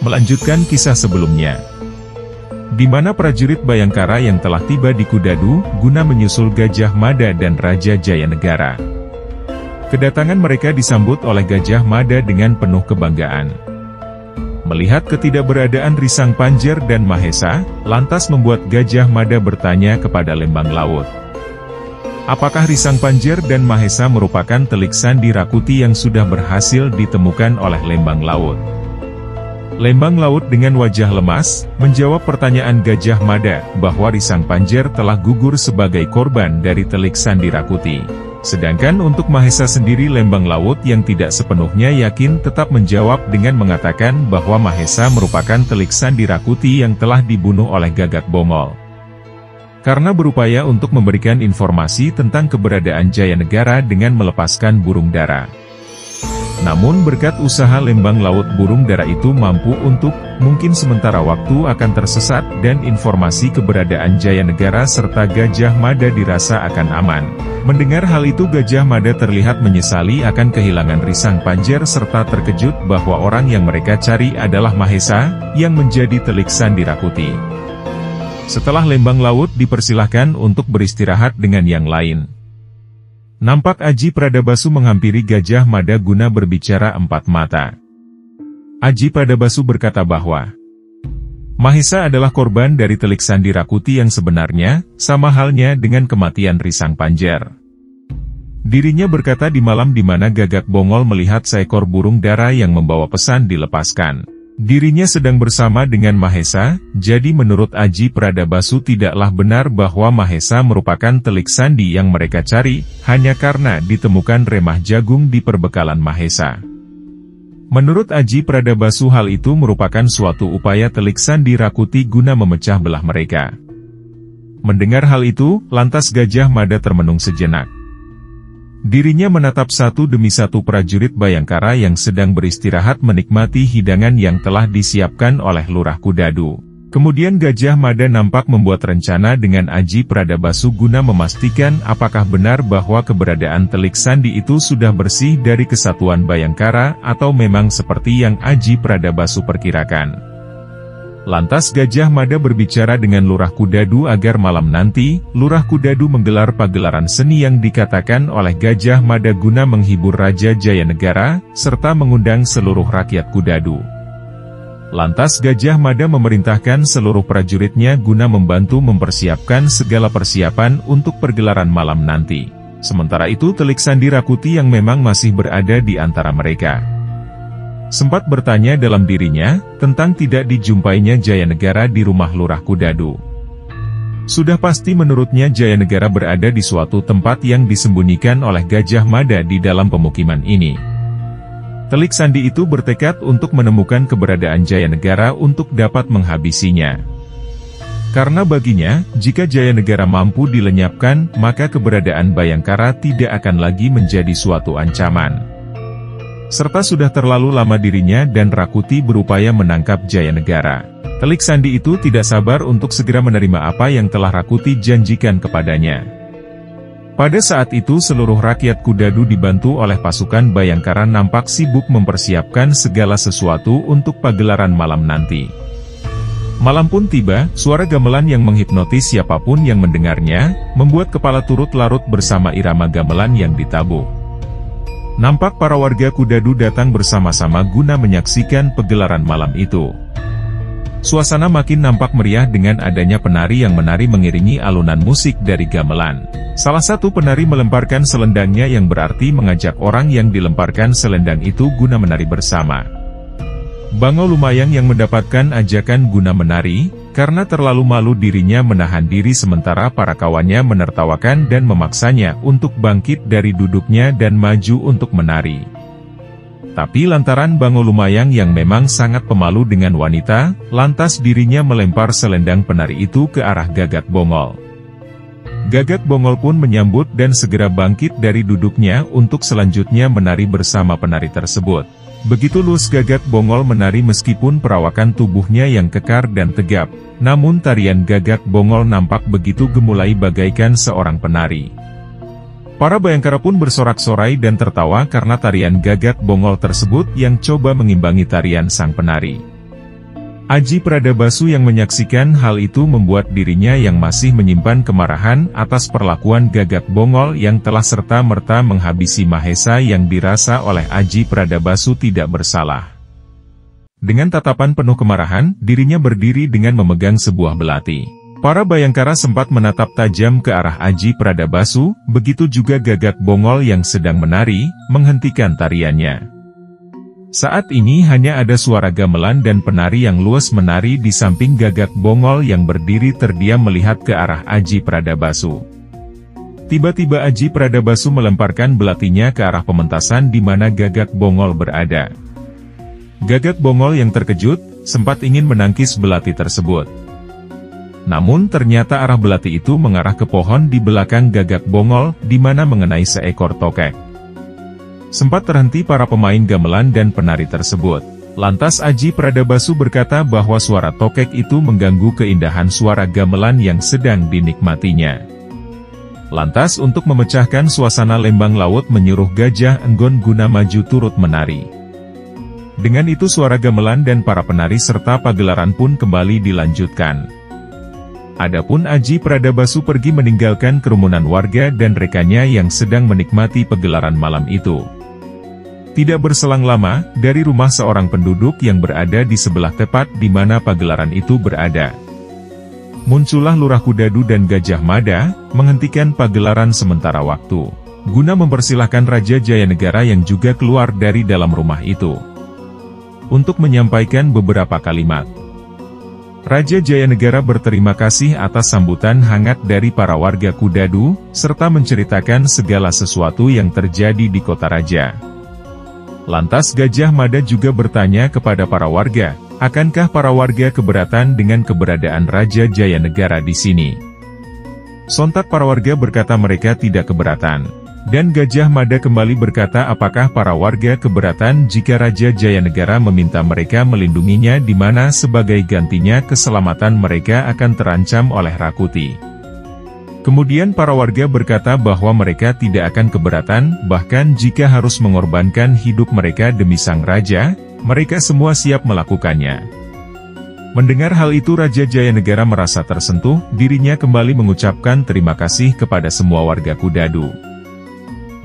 Melanjutkan kisah sebelumnya, di mana prajurit Bayangkara yang telah tiba di Kudadu, guna menyusul Gajah Mada dan Raja Jayanegara. Kedatangan mereka disambut oleh Gajah Mada dengan penuh kebanggaan. Melihat ketidakberadaan Risang Panjer dan Mahesa, lantas membuat Gajah Mada bertanya kepada Lembang Laut. Apakah Risang Panjer dan Mahesa merupakan telik sandi Rakuti yang sudah berhasil ditemukan oleh Lembang Laut? Lembang Laut dengan wajah lemas, menjawab pertanyaan Gajah Mada, bahwa Risang Panjer telah gugur sebagai korban dari telik sandi Rakuti. Sedangkan untuk Mahesa sendiri Lembang Laut yang tidak sepenuhnya yakin tetap menjawab dengan mengatakan bahwa Mahesa merupakan telik sandi Rakuti yang telah dibunuh oleh Gagak Bongol. Karena berupaya untuk memberikan informasi tentang keberadaan Jayanegara dengan melepaskan burung dara. Namun berkat usaha Lembang Laut, burung dara itu mampu untuk, mungkin sementara waktu akan tersesat, dan informasi keberadaan Jayanegara serta Gajah Mada dirasa akan aman. Mendengar hal itu Gajah Mada terlihat menyesali akan kehilangan Risang Panjer serta terkejut bahwa orang yang mereka cari adalah Mahesa, yang menjadi telik sandi Rakuti. Setelah Lembang Laut dipersilahkan untuk beristirahat dengan yang lain, nampak Aji Pradabasu menghampiri Gajah Mada guna berbicara empat mata. Aji Pradabasu berkata bahwa Mahesa adalah korban dari telik sandi Rakuti yang sebenarnya, sama halnya dengan kematian Risang Panjer. Dirinya berkata di malam di mana Gagak Bongol melihat seekor burung dara yang membawa pesan dilepaskan. Dirinya sedang bersama dengan Mahesa, jadi menurut Aji Pradabasu tidaklah benar bahwa Mahesa merupakan telik sandi yang mereka cari, hanya karena ditemukan remah jagung di perbekalan Mahesa. Menurut Aji Pradabasu hal itu merupakan suatu upaya telik sandi Rakuti guna memecah belah mereka. Mendengar hal itu, lantas Gajah Mada termenung sejenak. Dirinya menatap satu demi satu prajurit Bayangkara yang sedang beristirahat menikmati hidangan yang telah disiapkan oleh Lurah Kudadu. Kemudian Gajah Mada nampak membuat rencana dengan Aji Pradabasu guna memastikan apakah benar bahwa keberadaan telik sandi itu sudah bersih dari kesatuan Bayangkara atau memang seperti yang Aji Pradabasu perkirakan. Lantas Gajah Mada berbicara dengan Lurah Kudadu agar malam nanti, Lurah Kudadu menggelar pagelaran seni yang dikatakan oleh Gajah Mada guna menghibur Raja Jayanegara, serta mengundang seluruh rakyat Kudadu. Lantas Gajah Mada memerintahkan seluruh prajuritnya guna membantu mempersiapkan segala persiapan untuk pergelaran malam nanti. Sementara itu telik sandi Rakuti yang memang masih berada di antara mereka sempat bertanya dalam dirinya, tentang tidak dijumpainya Jayanegara di rumah Lurah Kudadu. Sudah pasti menurutnya Jayanegara berada di suatu tempat yang disembunyikan oleh Gajah Mada di dalam pemukiman ini. Telik sandi itu bertekad untuk menemukan keberadaan Jayanegara untuk dapat menghabisinya. Karena baginya, jika Jayanegara mampu dilenyapkan, maka keberadaan Bayangkara tidak akan lagi menjadi suatu ancaman. Serta sudah terlalu lama dirinya dan Rakuti berupaya menangkap Jayanegara. Telik sandi itu tidak sabar untuk segera menerima apa yang telah Rakuti janjikan kepadanya. Pada saat itu seluruh rakyat Kudadu dibantu oleh pasukan Bayangkara nampak sibuk mempersiapkan segala sesuatu untuk pagelaran malam nanti. Malam pun tiba, suara gamelan yang menghipnotis siapapun yang mendengarnya, membuat kepala turut larut bersama irama gamelan yang ditabuh. Nampak para warga Kudadu datang bersama-sama guna menyaksikan pagelaran malam itu. Suasana makin nampak meriah dengan adanya penari yang menari mengiringi alunan musik dari gamelan. Salah satu penari melemparkan selendangnya yang berarti mengajak orang yang dilemparkan selendang itu guna menari bersama. Bango Lumayang yang mendapatkan ajakan guna menari, karena terlalu malu dirinya menahan diri sementara para kawannya menertawakan dan memaksanya untuk bangkit dari duduknya dan maju untuk menari. Tapi lantaran Bango Lumayang yang memang sangat pemalu dengan wanita, lantas dirinya melempar selendang penari itu ke arah Gagak Bongol. Gagak Bongol pun menyambut dan segera bangkit dari duduknya untuk selanjutnya menari bersama penari tersebut. Begitu luas Gagak Bongol menari meskipun perawakan tubuhnya yang kekar dan tegap, namun tarian Gagak Bongol nampak begitu gemulai bagaikan seorang penari. Para Bayangkara pun bersorak-sorai dan tertawa karena tarian Gagak Bongol tersebut yang coba mengimbangi tarian sang penari. Aji Pradabasu yang menyaksikan hal itu membuat dirinya yang masih menyimpan kemarahan atas perlakuan Gagak Bongol yang telah serta-merta menghabisi Mahesa yang dirasa oleh Aji Pradabasu tidak bersalah. Dengan tatapan penuh kemarahan, dirinya berdiri dengan memegang sebuah belati. Para Bayangkara sempat menatap tajam ke arah Aji Pradabasu, begitu juga Gagak Bongol yang sedang menari, menghentikan tariannya. Saat ini hanya ada suara gamelan dan penari yang luas menari di samping Gagak Bongol yang berdiri terdiam melihat ke arah Aji Pradabasu. Tiba-tiba Aji Pradabasu melemparkan belatinya ke arah pementasan di mana Gagak Bongol berada. Gagak Bongol yang terkejut, sempat ingin menangkis belati tersebut. Namun ternyata arah belati itu mengarah ke pohon di belakang Gagak Bongol, di mana mengenai seekor tokek. Sempat terhenti para pemain gamelan dan penari tersebut. Lantas Aji Pradabasu berkata bahwa suara tokek itu mengganggu keindahan suara gamelan yang sedang dinikmatinya. Lantas untuk memecahkan suasana Lembang Laut menyuruh Gajah Enggon guna maju turut menari. Dengan itu suara gamelan dan para penari serta pagelaran pun kembali dilanjutkan. Adapun Aji Pradabasu pergi meninggalkan kerumunan warga dan rekannya yang sedang menikmati pagelaran malam itu. Tidak berselang lama, dari rumah seorang penduduk yang berada di sebelah tepat di mana pagelaran itu berada, muncullah Lurah Kudadu dan Gajah Mada, menghentikan pagelaran sementara waktu, guna mempersilahkan Raja Jayanegara yang juga keluar dari dalam rumah itu, untuk menyampaikan beberapa kalimat. Raja Jayanegara berterima kasih atas sambutan hangat dari para warga Kudadu, serta menceritakan segala sesuatu yang terjadi di kota Raja. Lantas Gajah Mada juga bertanya kepada para warga, akankah para warga keberatan dengan keberadaan Raja Jayanegara di sini? Sontak para warga berkata mereka tidak keberatan. Dan Gajah Mada kembali berkata apakah para warga keberatan jika Raja Jayanegara meminta mereka melindunginya di mana sebagai gantinya keselamatan mereka akan terancam oleh Rakuti. Kemudian para warga berkata bahwa mereka tidak akan keberatan, bahkan jika harus mengorbankan hidup mereka demi sang raja, mereka semua siap melakukannya. Mendengar hal itu Raja Jayanegara merasa tersentuh, dirinya kembali mengucapkan terima kasih kepada semua warga Kudadu.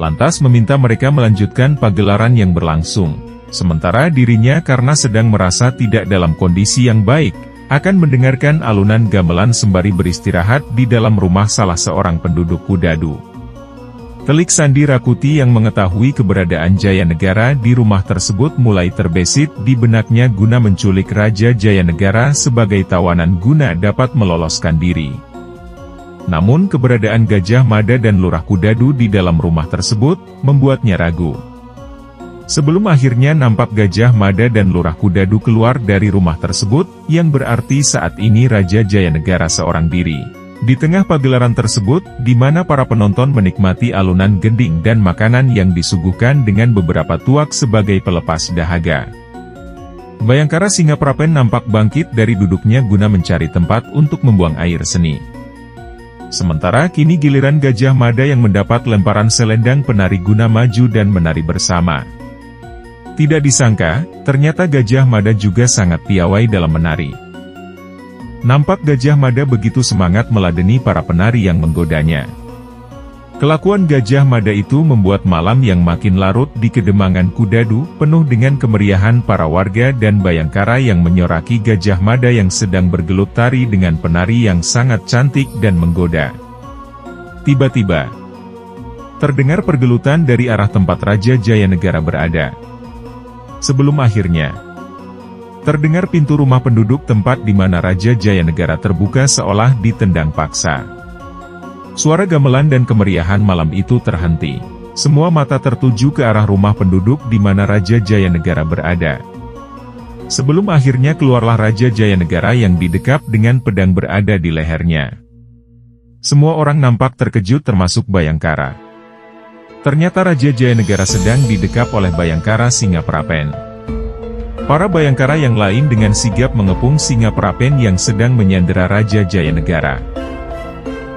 Lantas meminta mereka melanjutkan pagelaran yang berlangsung, sementara dirinya karena sedang merasa tidak dalam kondisi yang baik, akan mendengarkan alunan gamelan sembari beristirahat di dalam rumah salah seorang penduduk Kudadu. Telik sandi Rakuti yang mengetahui keberadaan Jayanegara di rumah tersebut mulai terbesit di benaknya guna menculik Raja Jayanegara sebagai tawanan guna dapat meloloskan diri. Namun keberadaan Gajah Mada dan Lurah Kudadu di dalam rumah tersebut, membuatnya ragu. Sebelum akhirnya nampak Gajah Mada dan Lurah Kudadu keluar dari rumah tersebut, yang berarti saat ini Raja Jayanegara seorang diri. Di tengah pagelaran tersebut, di mana para penonton menikmati alunan gending dan makanan yang disuguhkan dengan beberapa tuak sebagai pelepas dahaga. Bayangkara Singaprapen nampak bangkit dari duduknya guna mencari tempat untuk membuang air seni. Sementara kini giliran Gajah Mada yang mendapat lemparan selendang penari guna maju dan menari bersama. Tidak disangka, ternyata Gajah Mada juga sangat piawai dalam menari. Nampak Gajah Mada begitu semangat meladeni para penari yang menggodanya. Kelakuan Gajah Mada itu membuat malam yang makin larut di Kedemangan Kudadu, penuh dengan kemeriahan para warga dan Bayangkara yang menyoraki Gajah Mada yang sedang bergelut tari dengan penari yang sangat cantik dan menggoda. Tiba-tiba, terdengar pergelutan dari arah tempat Raja Jayanegara berada. Sebelum akhirnya terdengar pintu rumah penduduk tempat di mana Raja Jayanegara terbuka seolah ditendang paksa. Suara gamelan dan kemeriahan malam itu terhenti. Semua mata tertuju ke arah rumah penduduk di mana Raja Jayanegara berada. Sebelum akhirnya keluarlah Raja Jayanegara yang didekap dengan pedang berada di lehernya. Semua orang nampak terkejut termasuk Bayangkara. Ternyata Raja Jayanegara sedang didekap oleh Bayangkara Singaprapen. Para Bayangkara yang lain dengan sigap mengepung Singaprapen yang sedang menyandera Raja Jayanegara.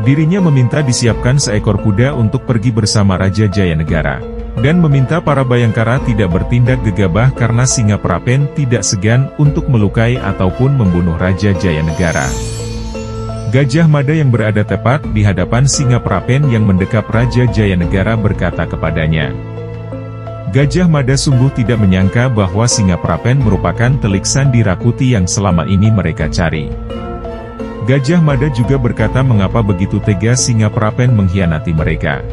Dirinya meminta disiapkan seekor kuda untuk pergi bersama Raja Jayanegara. dan meminta para Bayangkara tidak bertindak gegabah karena Singaprapen tidak segan untuk melukai ataupun membunuh Raja Jayanegara. Gajah Mada yang berada tepat di hadapan Singaprapen yang mendekap Raja Jayanegara berkata kepadanya. Gajah Mada sungguh tidak menyangka bahwa Singaprapen merupakan telik sandi Rakuti yang selama ini mereka cari. Gajah Mada juga berkata mengapa begitu tega Singaprapen mengkhianati mereka.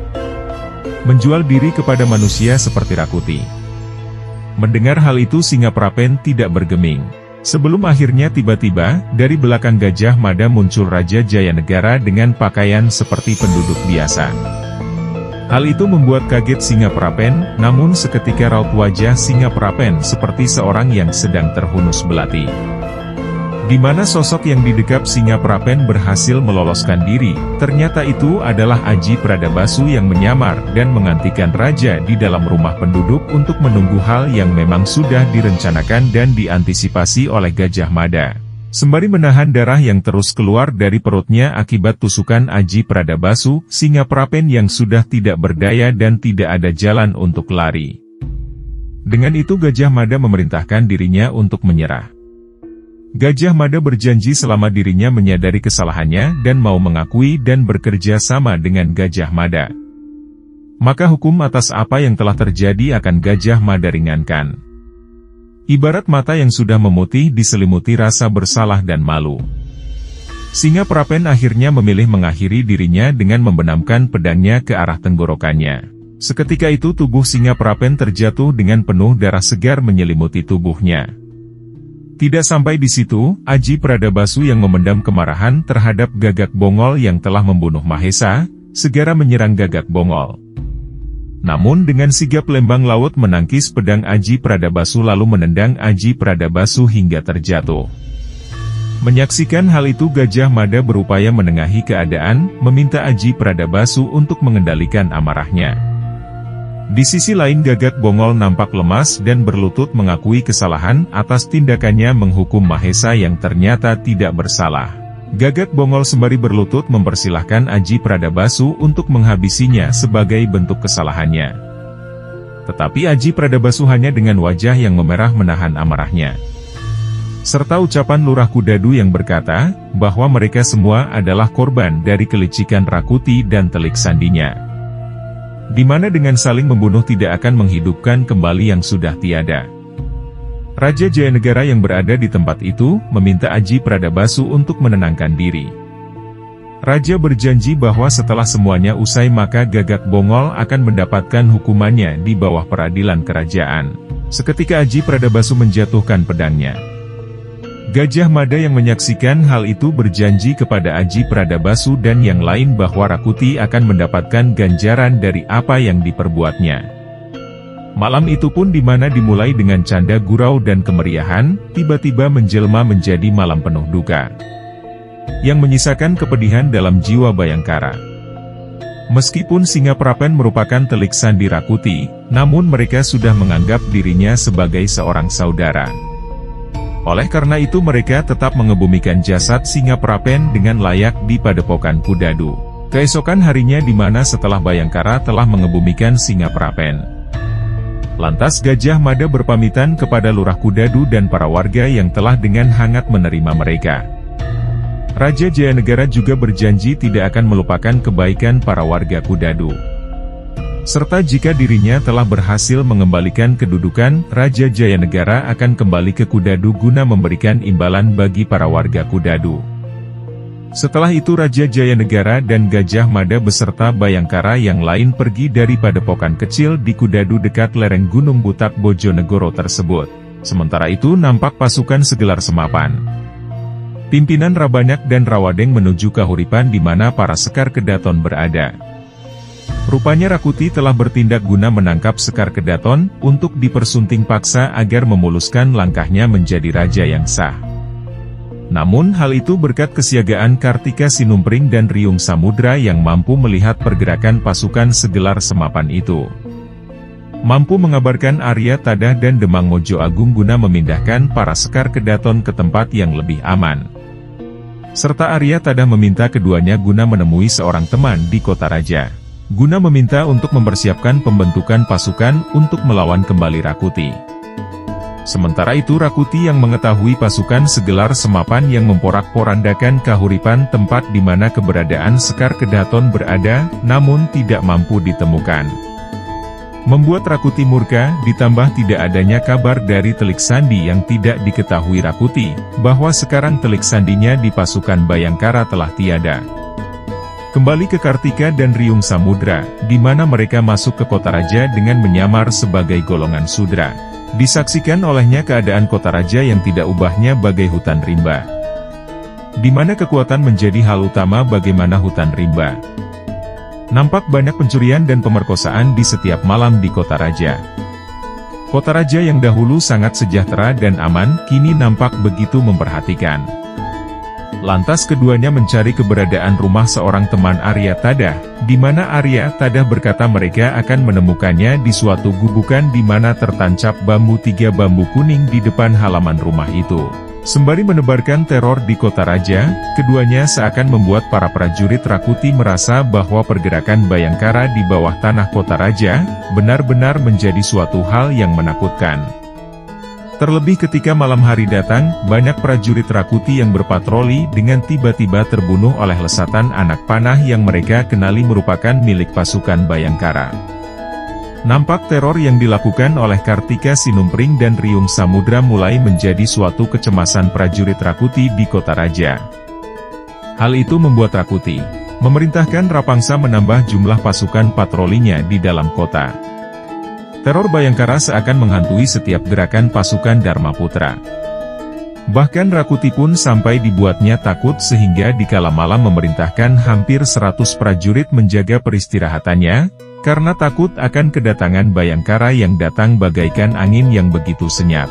Menjual diri kepada manusia seperti Rakuti. Mendengar hal itu Singaprapen tidak bergeming. Sebelum akhirnya tiba-tiba, dari belakang Gajah Mada muncul Raja Jayanegara dengan pakaian seperti penduduk biasa. Hal itu membuat kaget Singaprapen, namun seketika raut wajah Singaprapen seperti seorang yang sedang terhunus belati. Di mana sosok yang didekap Singaprapen berhasil meloloskan diri, ternyata itu adalah Aji Pradabasu yang menyamar dan menggantikan raja di dalam rumah penduduk untuk menunggu hal yang memang sudah direncanakan dan diantisipasi oleh Gajah Mada. Sembari menahan darah yang terus keluar dari perutnya akibat tusukan Aji Pradabasu, Singaprapen yang sudah tidak berdaya dan tidak ada jalan untuk lari. Dengan itu Gajah Mada memerintahkan dirinya untuk menyerah. Gajah Mada berjanji selama dirinya menyadari kesalahannya dan mau mengakui dan bekerja sama dengan Gajah Mada. Maka hukum atas apa yang telah terjadi akan Gajah Mada ringankan. Ibarat mata yang sudah memutih diselimuti rasa bersalah dan malu. Singaprapen akhirnya memilih mengakhiri dirinya dengan membenamkan pedangnya ke arah tenggorokannya. Seketika itu tubuh Singaprapen terjatuh dengan penuh darah segar menyelimuti tubuhnya. Tidak sampai di situ, Aji Pradabasu yang memendam kemarahan terhadap Gagak Bongol yang telah membunuh Mahesa, segera menyerang Gagak Bongol. Namun dengan sigap Lembang Laut menangkis pedang Aji Pradabasu lalu menendang Aji Pradabasu hingga terjatuh. Menyaksikan hal itu Gajah Mada berupaya menengahi keadaan, meminta Aji Pradabasu untuk mengendalikan amarahnya. Di sisi lain Gagak Bongol nampak lemas dan berlutut mengakui kesalahan atas tindakannya menghukum Mahesa yang ternyata tidak bersalah. Gagak Bongol sembari berlutut mempersilahkan Aji Pradabasu untuk menghabisinya sebagai bentuk kesalahannya. Tetapi Aji Pradabasu hanya dengan wajah yang memerah menahan amarahnya. Serta ucapan Lurah Kudadu yang berkata, bahwa mereka semua adalah korban dari kelicikan Rakuti dan telik sandinya. Di mana dengan saling membunuh tidak akan menghidupkan kembali yang sudah tiada. Raja Jayanegara yang berada di tempat itu, meminta Aji Pradabasu untuk menenangkan diri. Raja berjanji bahwa setelah semuanya usai maka Gagak Bongol akan mendapatkan hukumannya di bawah peradilan kerajaan. Seketika Aji Pradabasu menjatuhkan pedangnya. Gajah Mada yang menyaksikan hal itu berjanji kepada Aji Pradabasu dan yang lain bahwa Rakuti akan mendapatkan ganjaran dari apa yang diperbuatnya. Malam itu pun di mana dimulai dengan canda gurau dan kemeriahan, tiba-tiba menjelma menjadi malam penuh duka. Yang menyisakan kepedihan dalam jiwa Bayangkara. Meskipun Singaprapen merupakan telik sandi Rakuti, namun mereka sudah menganggap dirinya sebagai seorang saudara. Oleh karena itu mereka tetap mengebumikan jasad Singaprapen dengan layak di Padepokan Kudadu. Keesokan harinya di mana setelah Bayangkara telah mengebumikan Singaprapen. Lantas Gajah Mada berpamitan kepada Lurah Kudadu dan para warga yang telah dengan hangat menerima mereka. Raja Jayanegara juga berjanji tidak akan melupakan kebaikan para warga Kudadu. Serta jika dirinya telah berhasil mengembalikan kedudukan, Raja Jayanegara akan kembali ke Kudadu guna memberikan imbalan bagi para warga Kudadu. Setelah itu Raja Jayanegara dan Gajah Mada beserta Bayangkara yang lain pergi dari padepokan kecil di Kudadu dekat lereng Gunung Butak Bojonegoro tersebut. Sementara itu nampak pasukan segelar semapan. Pimpinan Rabanyak dan Rawadeng menuju Kahuripan di mana para Sekar Kedaton berada. Rupanya Rakuti telah bertindak guna menangkap Sekar Kedaton, untuk dipersunting paksa agar memuluskan langkahnya menjadi raja yang sah. Namun hal itu berkat kesiagaan Kartika Sinumpring dan Riung Samudra yang mampu melihat pergerakan pasukan segelar semapan itu. Mampu mengabarkan Arya Tadah dan Demang Mojo Agung guna memindahkan para Sekar Kedaton ke tempat yang lebih aman. Serta Arya Tadah meminta keduanya guna menemui seorang teman di kota raja. guna meminta untuk mempersiapkan pembentukan pasukan untuk melawan kembali Rakuti. Sementara itu Rakuti yang mengetahui pasukan segelar semapan yang memporak-porandakan kahuripan tempat di mana keberadaan Sekar Kedaton berada, namun tidak mampu ditemukan. Membuat Rakuti murka, ditambah tidak adanya kabar dari telik sandi yang tidak diketahui Rakuti, bahwa sekarang telik sandinya di pasukan Bayangkara telah tiada. Kembali ke Kartika dan Riung Samudra, di mana mereka masuk ke kota raja dengan menyamar sebagai golongan sudra. Disaksikan olehnya keadaan kota raja yang tidak ubahnya bagai hutan rimba. Di mana kekuatan menjadi hal utama bagaimana hutan rimba. Nampak banyak pencurian dan pemerkosaan di setiap malam di kota raja. Kota raja yang dahulu sangat sejahtera dan aman, kini nampak begitu memperhatikan. Lantas keduanya mencari keberadaan rumah seorang teman Arya Tadah, di mana Arya Tadah berkata mereka akan menemukannya di suatu gubukan di mana tertancap tiga bambu kuning di depan halaman rumah itu. Sembari menebarkan teror di kota raja, keduanya seakan membuat para prajurit Rakuti merasa bahwa pergerakan Bayangkara di bawah tanah kota raja, benar-benar menjadi suatu hal yang menakutkan. Terlebih ketika malam hari datang, banyak prajurit Rakuti yang berpatroli dengan tiba-tiba terbunuh oleh lesatan anak panah yang mereka kenali merupakan milik pasukan Bayangkara. Nampak teror yang dilakukan oleh Kartika Sinumpring dan Riung Samudra mulai menjadi suatu kecemasan prajurit Rakuti di kota raja. Hal itu membuat Rakuti memerintahkan Rapangsa menambah jumlah pasukan patrolinya di dalam kota. Teror Bayangkara seakan menghantui setiap gerakan pasukan Dharmaputra. Bahkan Rakuti pun sampai dibuatnya takut sehingga di kala malam memerintahkan hampir 100 prajurit menjaga peristirahatannya, karena takut akan kedatangan Bayangkara yang datang bagaikan angin yang begitu senyap.